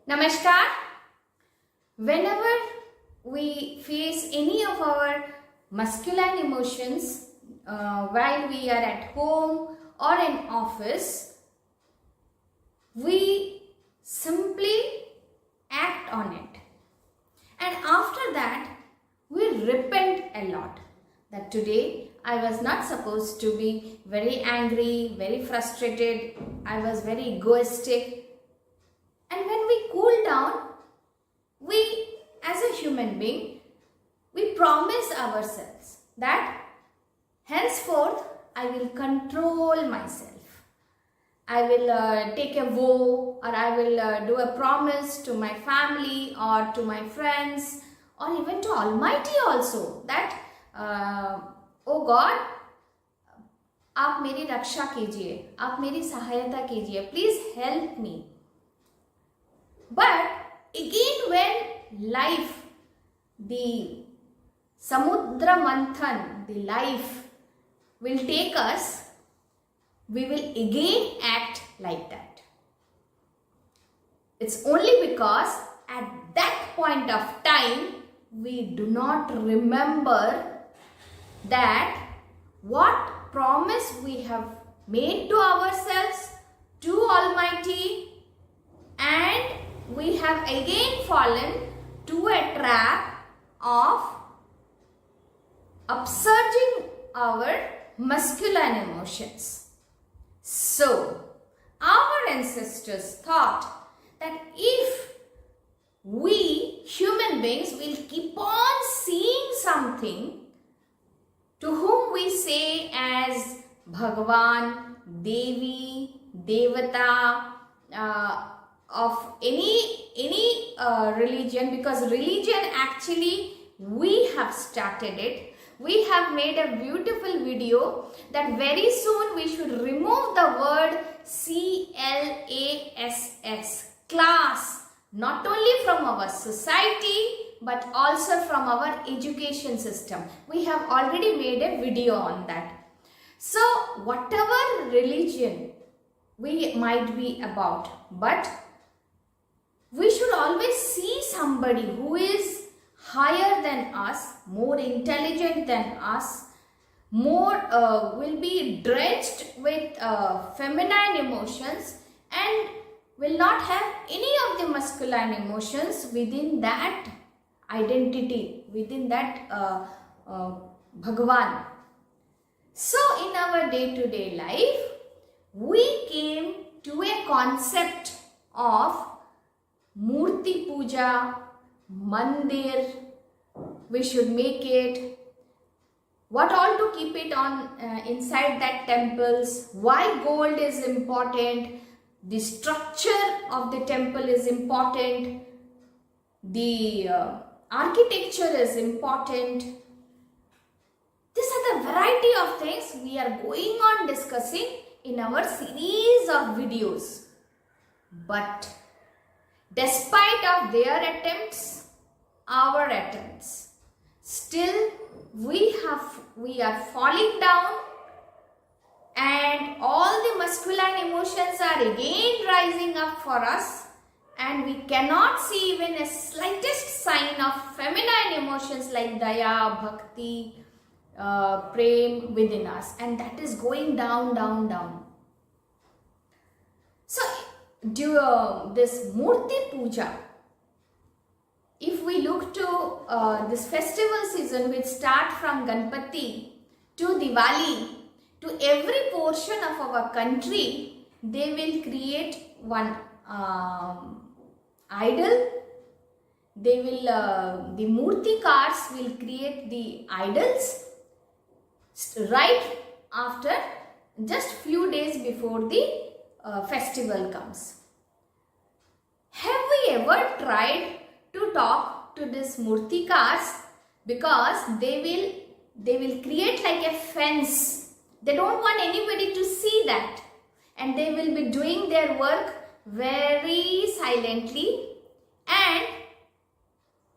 Namaskar. Whenever we face any of our masculine emotions while we are at home or in office, we simply act on it. And after that, we repent a lot that today I was not supposed to be very angry, very frustrated, I was very egoistic. And when we cool down, we as a human being, we promise ourselves that henceforth I will control myself. I will take a vow, or I will do a promise to my family or to my friends or even to Almighty also that oh God, आप मेरी रक्षा कीजिए, आप मेरी सहायता कीजिए, please help me. But again, when life, the Samudra Manthan, the life will take us, we will again act like that. It's only because at that point of time, we do not remember that what promise we have made to ourselves, to Almighty, and we have again fallen to a trap of upsurging our masculine emotions. So, our ancestors thought that if we human beings will keep on seeing something to whom we say as Bhagavan, Devi, Devata, of any religion, because religion actually we have started it. We have made a beautiful video that very soon we should remove the word CLASS, class, not only from our society but also from our education system. We have already made a video on that. So whatever religion we might be about, but we should always see somebody who is higher than us, more intelligent than us, more will be drenched with feminine emotions and will not have any of the masculine emotions within that identity, within that Bhagavan. So in our day-to-day life, we came to a concept of Murti Puja, Mandir, we should make it, what all to keep it on inside that temples, why gold is important, the structure of the temple is important, the architecture is important. These are the variety of things we are going on discussing in our series of videos. But despite of their attempts, our attempts, still we are falling down, and all the masculine emotions are again rising up for us, and we cannot see even a slightest sign of feminine emotions like Daya, Bhakti, Prem within us, and that is going down, down, down. So this Murti Puja, if we look to this festival season which start from Ganpati to Diwali, to every portion of our country, they will create one idol. They will, the Murti cars will create the idols right after, just few days before the festival comes. Have we ever tried to talk to these Murti cars? Because they will create like a fence. They don't want anybody to see that, and they will be doing their work very silently, and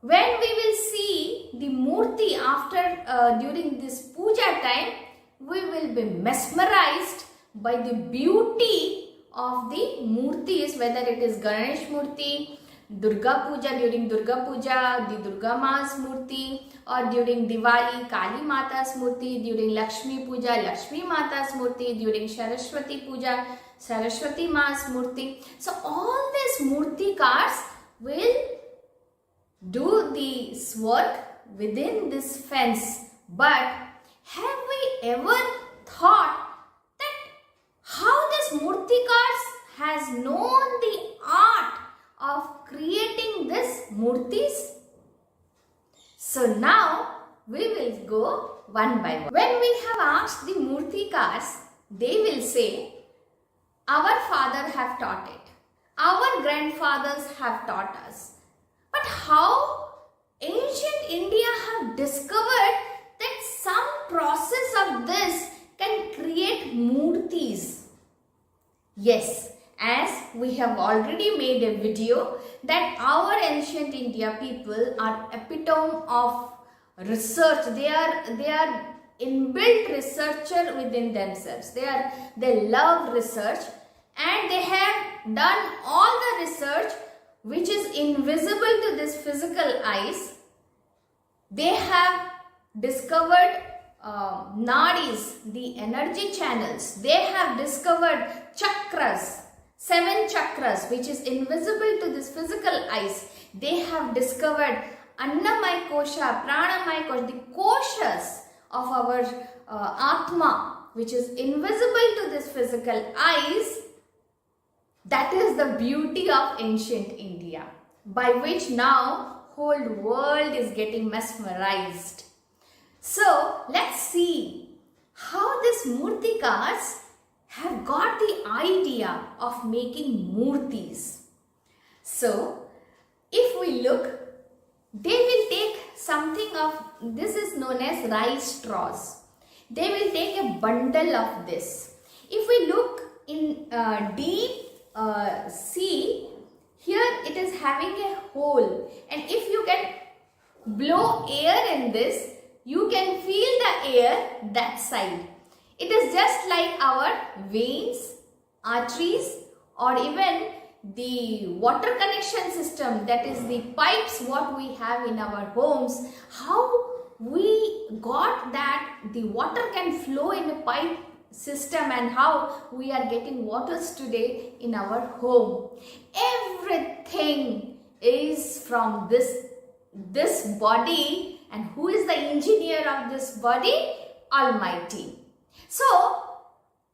when we will see the Murti after during this puja time, we will be mesmerized by the beauty of the murtis, whether it is Ganesh Murti, Durga Puja, during Durga Puja, the Durga Ma's Murti, or during Diwali, Kali Mata's Murti, during Lakshmi Puja, Lakshmi Mata's Murti, during Saraswati Puja, Saraswati Ma's Murti. So all these Murti cars will do this work within this fence. But have we ever thought that how this Murti cars has known the art of creating these murtis? So now we will go one by one. When we have asked the murtikars, they will say, our father have taught it, our grandfathers have taught us. But how ancient India have discovered that some process of this can create murtis? Yes, as we have already made a video that our ancient India people are epitome of research. They are inbuilt researcher within themselves. They love research, and they have done all the research which is invisible to this physical eyes. They have discovered nadis, the energy channels. They have discovered chakras, 7 chakras, which is invisible to this physical eyes. They have discovered annamay kosha, pranamay kosha, the koshas of our atma, which is invisible to this physical eyes. That is the beauty of ancient India, by which now whole world is getting mesmerized. So let's see how these murtikars have got the idea of making murtis. So if we look, they will take something of, this is known as rice straws. They will take a bundle of this. If we look in deep sea, here it is having a hole, and if you can blow air in this, you can feel the air that side. It is just like our veins, arteries, or even the water connection system, that is the pipes what we have in our homes. How we got that the water can flow in a pipe system, and how we are getting waters today in our home. Everything is from this body. And who is the engineer of this body? Almighty. So,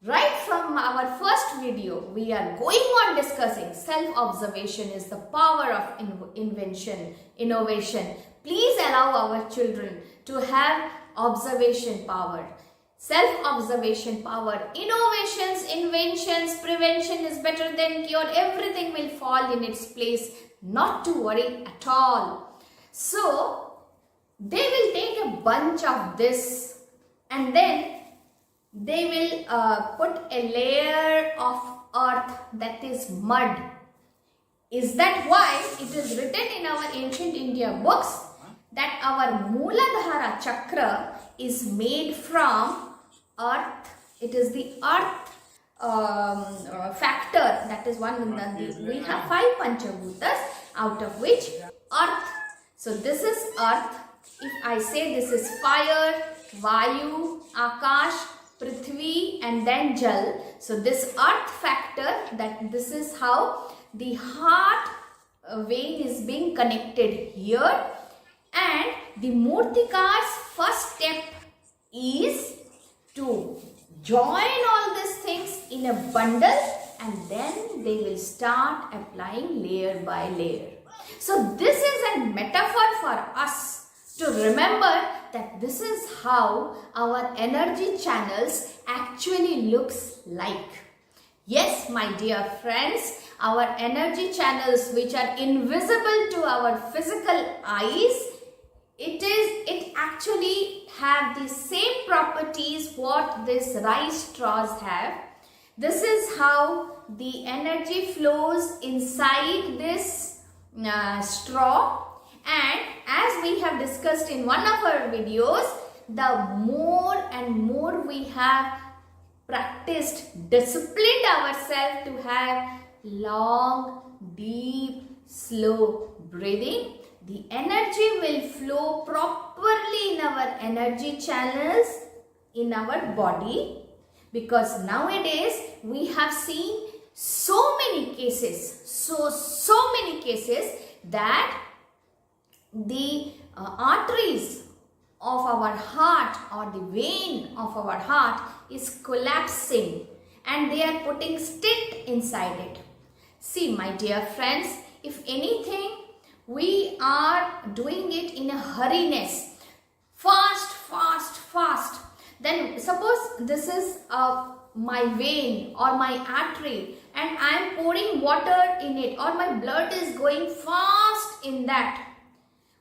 right from our first video, we are going on discussing self-observation is the power of innovation. Please allow our children to have observation power, self-observation power. Innovations, inventions, prevention is better than cure. Everything will fall in its place. Not to worry at all. So, they will take a bunch of this, and then they will put a layer of earth, that is mud. Is that why it is written in our ancient India books that our Mooladhara chakra is made from earth? It is the earth factor, that is one. We have 5 Panchabhutas, out of which earth. So this is earth. If I say this is fire, Vayu, Akash, Prithvi, and then Jal. So this earth factor, that this is how the heart vein is being connected here. And the Murtikar's first step is to join all these things in a bundle, and then they will start applying layer by layer. So this is a metaphor for us to remember that this is how our energy channels actually looks like. Yes, my dear friends, our energy channels which are invisible to our physical eyes, it actually have the same properties what this rice straws have. This is how the energy flows inside this straw. And as we have discussed in one of our videos, the more and more we have practiced, disciplined ourselves to have long, deep slow breathing, the energy will flow properly in our energy channels in our body, because nowadays we have seen so many cases, so many cases that the arteries of our heart or the vein of our heart is collapsing and they are putting stent inside it. See, my dear friends, if anything, we are doing it in a hurriness, fast. Then suppose this is my vein or my artery and I am pouring water in it, or my blood is going fast in that.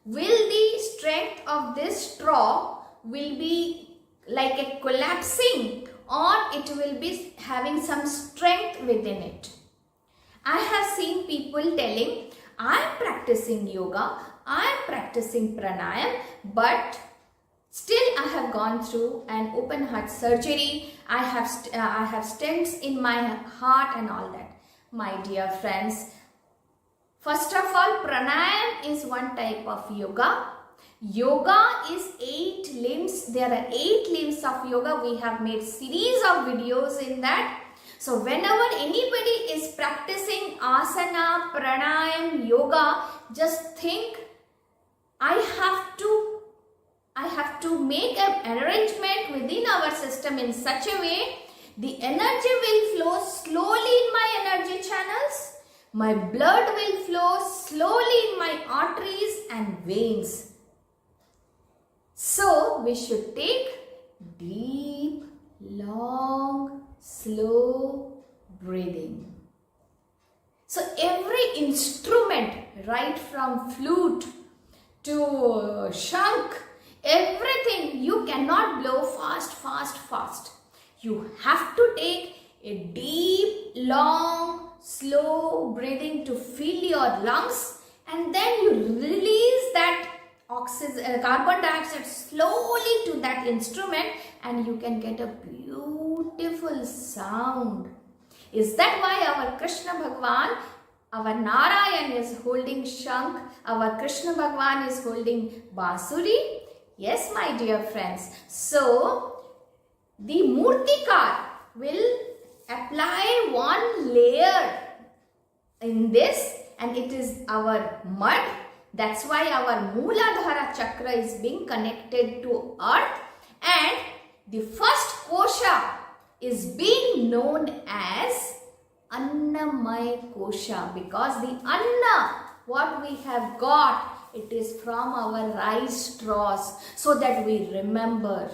Will the strength of this straw will be like a collapsing, or it will be having some strength within it? I have seen people telling, I am practicing yoga, I am practicing pranayam, but still I have gone through an open heart surgery, I have stents in my heart and all that. My dear friends, first of all, pranayam is one type of yoga. Yoga is 8 limbs. There are 8 limbs of yoga. We have made series of videos in that. So whenever anybody is practicing asana, pranayam, yoga, just think, I have to make an arrangement within our system in such a way the energy will flow slowly in my energy channels. My blood will flow slowly in my arteries and veins. So we should take deep, long, slow breathing. So every instrument, right from flute to shank, everything, you cannot blow fast. You have to take a deep, long, slow breathing to fill your lungs, and then you release that carbon dioxide slowly to that instrument, and you can get a beautiful sound. Is that why our Krishna Bhagwan, our Narayan is holding shank, our Krishna Bhagwan is holding bansuri? Yes, my dear friends. So the Murtikar will apply one layer in this, and it is our mud. That's why our Mooladhara chakra is being connected to earth, and the first kosha is being known as Annamaya kosha, because the Anna, what we have got, it is from our rice straws, so that we remember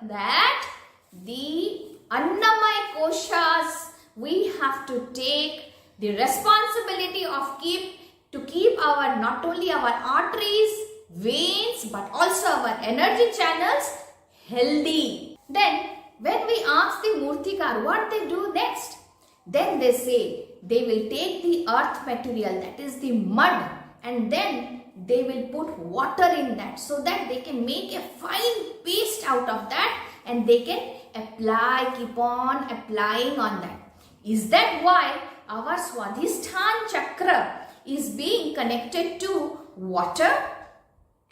that the Annamaya koshas, we have to take the responsibility of to keep our, not only our arteries, veins, but also our energy channels healthy. Then when we ask the Murtikar what they do next, then they say they will take the earth material, that is the mud, and then they will put water in that, so that they can make a fine paste out of that, and they can apply, keep on applying on that. Is that why our Swadhisthana chakra is being connected to water?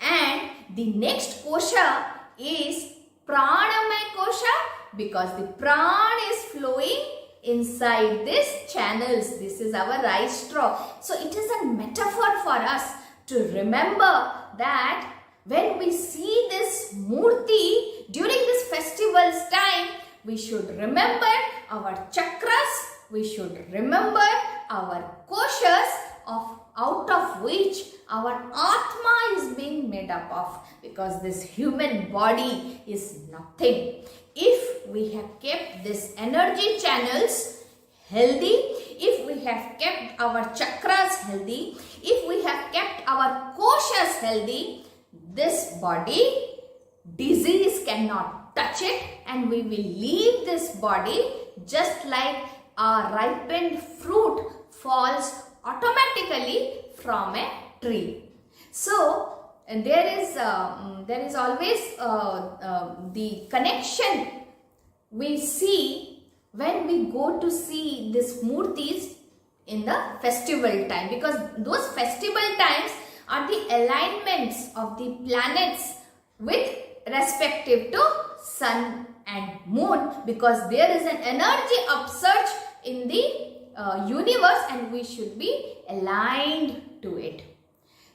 And the next kosha is Pranamaya kosha, because the pran is flowing inside this channels. This is our rice straw. So it is a metaphor for us to remember that when we see this murti during this festival's time, we should remember our chakras, we should remember our koshas, out of which our Atma is being made up of, because this human body is nothing. If we have kept this energy channels healthy, if we have kept our chakras healthy, if we have kept our koshas healthy, this body, disease cannot touch it, and we will leave this body just like a ripened fruit falls automatically from a tree. So there is always the connection we see when we go to see these murtis in the festival time, because those festival times are the alignments of the planets with respective to sun and moon, because there is an energy upsurge in the universe and we should be aligned to it.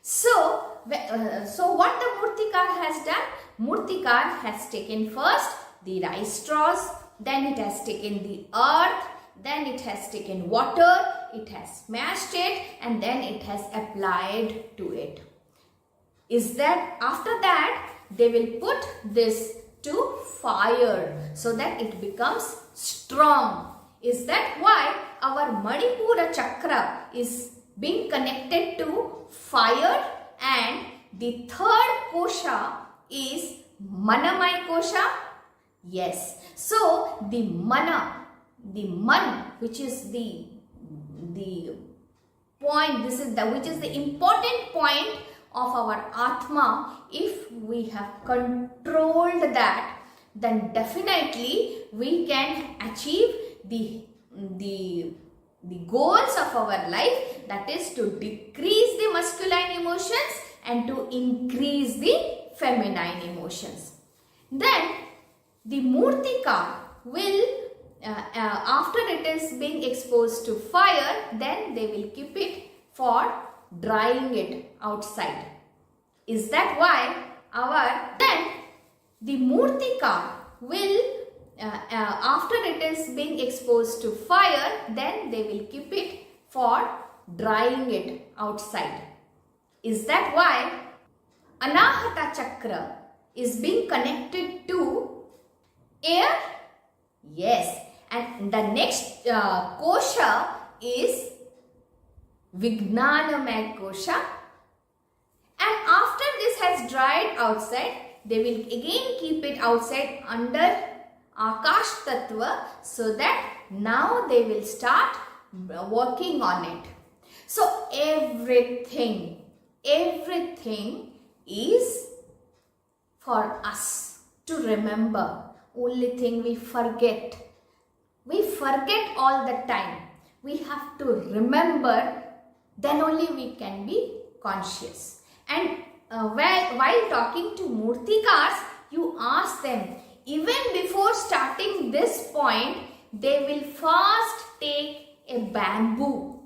So what the Murtikar has done? Murtikar has taken first the rice straws, then it has taken the earth, then it has taken water, it has smashed it, and then it has applied to it. Is that after that they will put this to fire so that it becomes strong. Is that why our Manipura chakra is being connected to fire, and the third kosha is Manamai kosha? Yes. So the mana, the man, which is the point, which is the important point of our Atma. If we have controlled that, then definitely we can achieve the goals of our life, that is to decrease the masculine emotions and to increase the feminine emotions. Then the Murtikar will after it is being exposed to fire, then they will keep it for drying it outside. Is that why then the Murtikar will after it is being exposed to fire, then they will keep it for drying it outside. Is that why Anahata chakra is being connected to air? Yes. And the next kosha is Vijnanamay kosha. And after this has dried outside, they will again keep it outside under Akash Tattva, so that now they will start working on it. So everything is for us to remember. Only thing we forget all the time. We have to remember, then only we can be conscious. And while talking to Murtikars, you ask them, even before starting this point, they will first take a bamboo.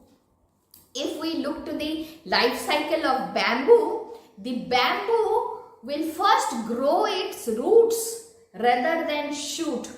If we look to the life cycle of bamboo, the bamboo will first grow its roots rather than shoot.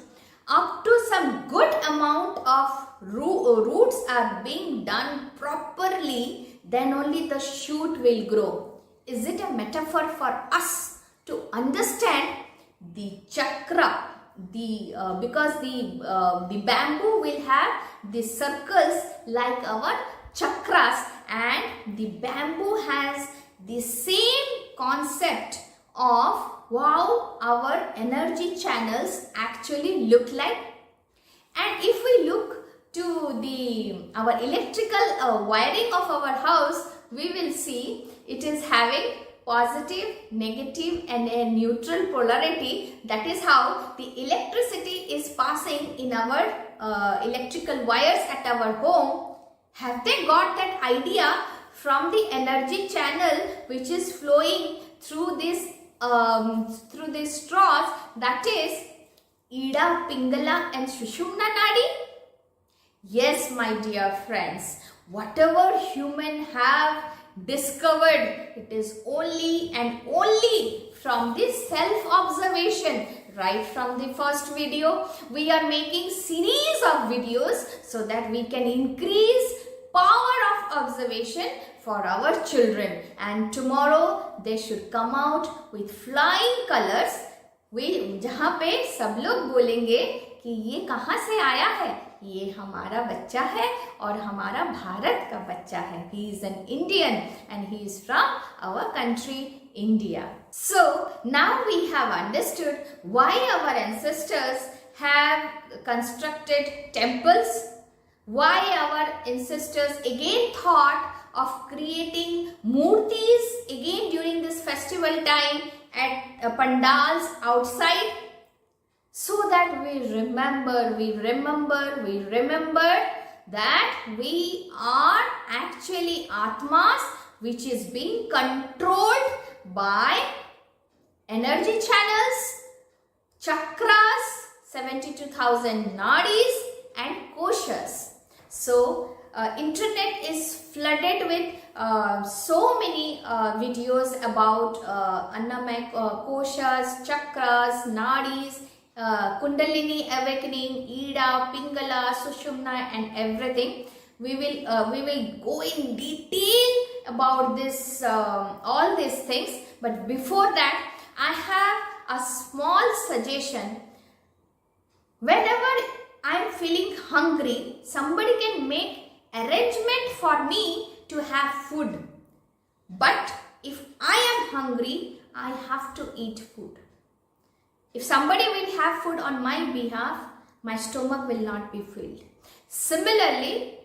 Up to some good amount of roots are being done properly, then only the shoot will grow. Is it a metaphor for us to understand the chakra? Because the bamboo will have the circles like our chakras, and the bamboo has the same concept of how our energy channels actually look like. And if we look to our electrical wiring of our house, we will see it is having positive, negative and a neutral polarity. That is how the electricity is passing in our electrical wires at our home. Have they got that idea from the energy channel which is flowing through these straws, that is Ida, Pingala and Sushumna Nadi? Yes, my dear friends, whatever human have discovered, it is only and only from this self-observation. Right from the first video, we are making series of videos so that we can increase power of observation for our children, and tomorrow they should come out with flying colors, जहाँ पे सब लोग बोलेंगे कि ये कहाँ से आया है, ये हमारा बच्चा है और हमारा भारत का बच्चा है. He is an Indian and he is from our country India. So now we have understood why our ancestors have constructed temples, why our ancestors again thought of creating murtis again during this festival time at pandals outside, so that we remember that we are actually Atmas, which is being controlled by energy channels, Chakras, 72,000 nadis and koshas. So internet is flooded with so many videos about Annamaya koshas, Chakras, nadis, Kundalini awakening, Ida, Pingala, Sushumna and everything. We will go in detail about this all these things, but before that I have a small suggestion. Whenever I am feeling hungry, somebody can make arrangement for me to have food. But if I am hungry, I have to eat food. If somebody will have food on my behalf, my stomach will not be filled. Similarly,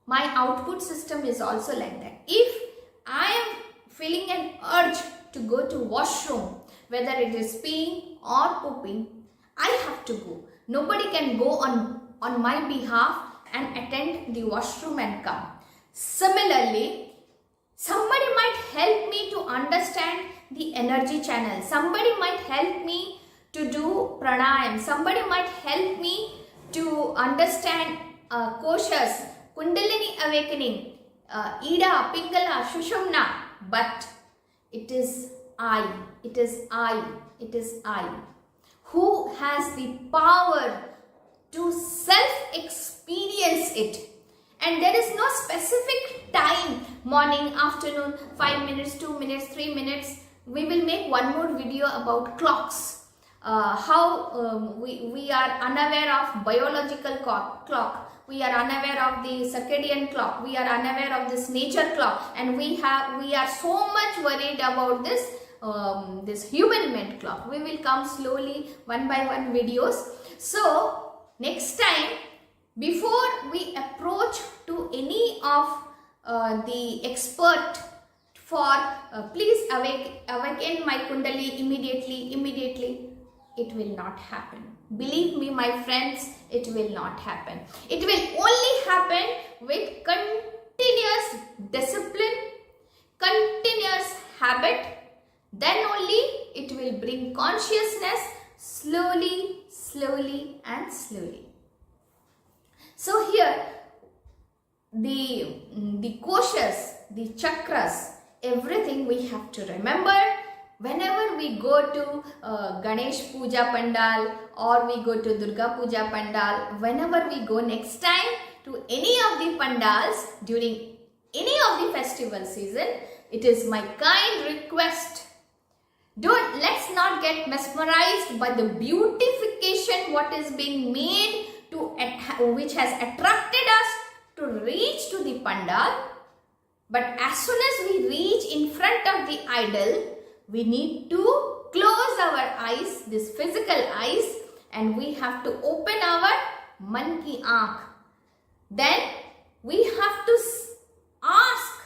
my output system is also like that. If I am feeling an urge to go to washroom, whether it is peeing or pooping, I have to go. Nobody can go on my behalf and attend the washroom and come. Similarly, somebody might help me to understand the energy channel. Somebody might help me to do pranayam. Somebody might help me to understand koshas, Kundalini awakening, Ida, Pingala, Sushumna. But it is I who has the power to self-experience it. And there is no specific time, morning, afternoon, 5 minutes, 2 minutes, 3 minutes. We will make one more video about clocks. How we are unaware of biological clock. We are unaware of the circadian clock. We are unaware of this nature clock. And we are so much worried about this this human-made clock. We will come slowly one by one videos. So next time, before we approach to any of the expert for please awaken my Kundali immediately, it will not happen. Believe me, my friends, it will not happen. It will only happen with continuous discipline, continuous habit. Then only it will bring consciousness slowly and slowly. So here the koshas, the chakras, everything we have to remember. Whenever we go to Ganesh Puja Pandal or we go to Durga Puja Pandal, whenever we go next time to any of the pandals during any of the festival season, it is my kind request. Let's not get mesmerized by the beautification what is being made which has attracted us to reach to the pandal. But as soon as we reach in front of the idol, we need to close our eyes, this physical eyes, and we have to open our man ki aankh. Then we have to ask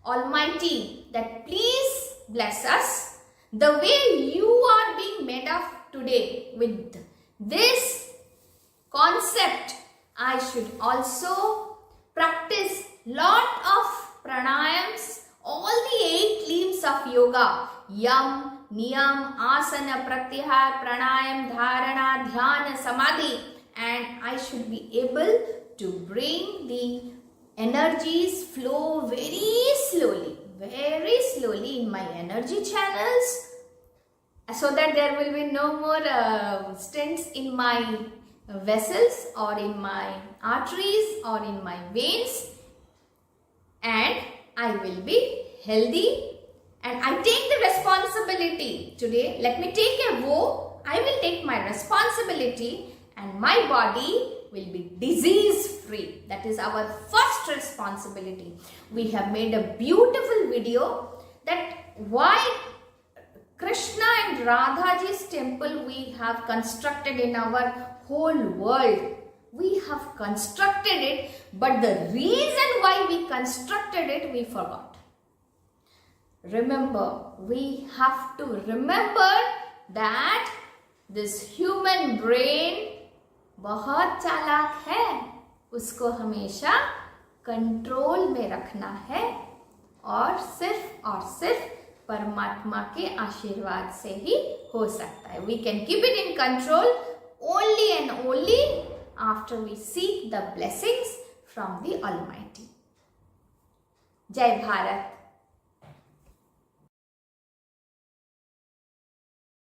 Almighty that please bless us. The way you are being made of today with this concept, I should also practice lot of pranayams, all the 8 limbs of yoga, yam, niyam, asana, pratyahar, pranayam, dharana, dhyana, samadhi, and I should be able to bring the energies flow very slowly in my energy channels, so that there will be no more stents in my vessels or in my arteries or in my veins, and I will be healthy. And I take the responsibility today. Let me take a vow. I will take my responsibility and my body will be disease free. That is our first responsibility. We have made a beautiful video that why Krishna and Radhaji's temple we have constructed in our whole world. We have constructed it, but the reason why we constructed it, we forgot. Remember, we have to remember that this human brain बहुत चालाक है, उसको हमेशा control में रखना है और सिर्फ परमात्मा के आशीर्वाद से ही हो सकता है. We can keep it in control only and only after we seek the blessings from the Almighty. जय भारत.